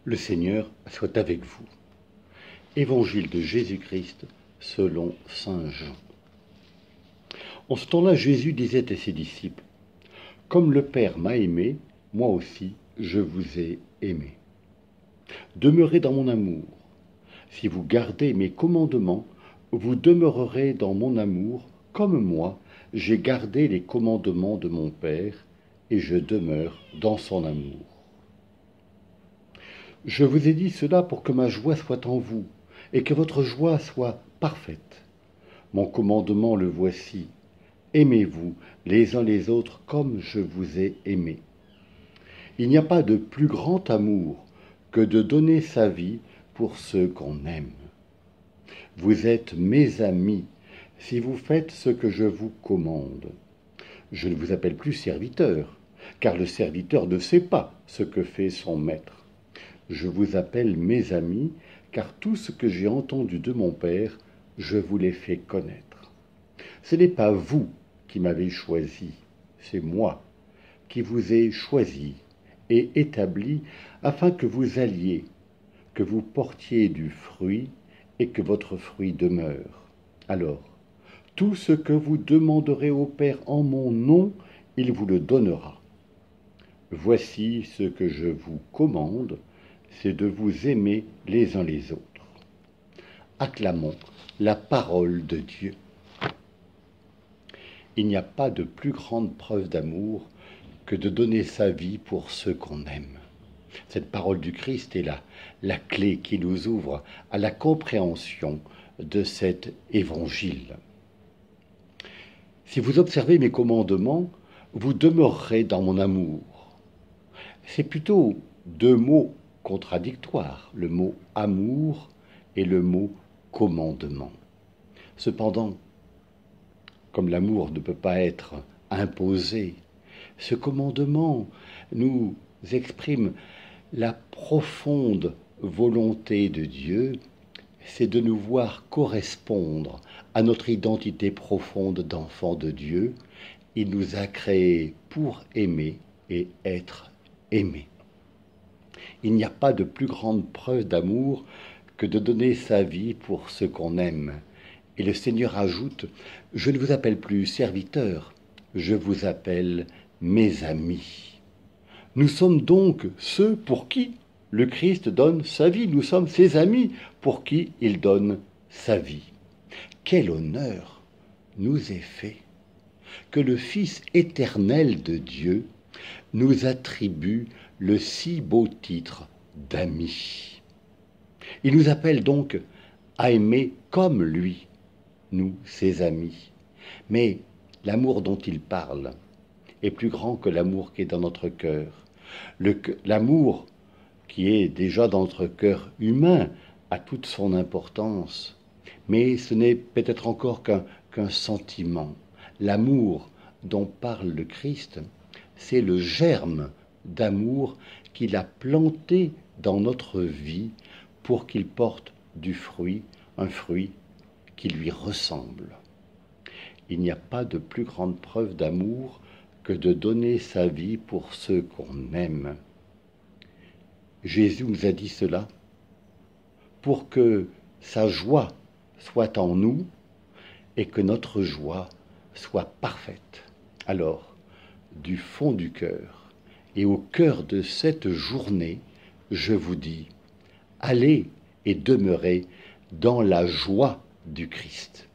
Le Seigneur soit avec vous. Évangile de Jésus-Christ selon saint Jean. En ce temps-là, Jésus disait à ses disciples, « Comme le Père m'a aimé, moi aussi je vous ai aimé. Demeurez dans mon amour. Si vous gardez mes commandements, vous demeurerez dans mon amour, comme moi, j'ai gardé les commandements de mon Père, et je demeure dans son amour. Je vous ai dit cela pour que ma joie soit en vous, et que votre joie soit parfaite. Mon commandement le voici. Aimez-vous les uns les autres comme je vous ai aimé. Il n'y a pas de plus grand amour que de donner sa vie pour ceux qu'on aime. Vous êtes mes amis si vous faites ce que je vous commande. Je ne vous appelle plus serviteur, car le serviteur ne sait pas ce que fait son maître. Je vous appelle mes amis, car tout ce que j'ai entendu de mon Père, je vous l'ai fait connaître. Ce n'est pas vous qui m'avez choisi, c'est moi qui vous ai choisi et établi afin que vous alliez, que vous portiez du fruit et que votre fruit demeure. Alors, tout ce que vous demanderez au Père en mon nom, il vous le donnera. Voici ce que je vous commande, c'est de vous aimer les uns les autres. Acclamons la parole de Dieu. Il n'y a pas de plus grande preuve d'amour que de donner sa vie pour ceux qu'on aime. Cette parole du Christ est la clé qui nous ouvre à la compréhension de cet évangile. Si vous observez mes commandements, vous demeurerez dans mon amour. C'est plutôt deux mots contradictoires, le mot amour et le mot commandement. Cependant, comme l'amour ne peut pas être imposé, ce commandement nous exprime la profonde volonté de Dieu, c'est de nous voir correspondre à notre identité profonde d'enfant de Dieu. Il nous a créés pour aimer et être aimés. Il n'y a pas de plus grande preuve d'amour que de donner sa vie pour ce qu'on aime. Et le Seigneur ajoute, « Je ne vous appelle plus serviteurs, je vous appelle mes amis. » Nous sommes donc ceux pour qui le Christ donne sa vie. Nous sommes ses amis pour qui il donne sa vie. Quel honneur nous est fait que le Fils éternel de Dieu nous attribue le si beau titre d'ami. Il nous appelle donc à aimer comme lui, nous, ses amis. Mais l'amour dont il parle est plus grand que l'amour qui est dans notre cœur. L'amour qui est déjà dans notre cœur humain a toute son importance, mais ce n'est peut-être encore qu'un sentiment. L'amour dont parle le Christ, c'est le germe d'amour qu'il a planté dans notre vie pour qu'il porte du fruit, un fruit qui lui ressemble. Il n'y a pas de plus grande preuve d'amour que de donner sa vie pour ceux qu'on aime. Jésus nous a dit cela pour que sa joie soit en nous et que notre joie soit parfaite. Alors, du fond du cœur et au cœur de cette journée, je vous dis, allez et demeurez dans la joie du Christ.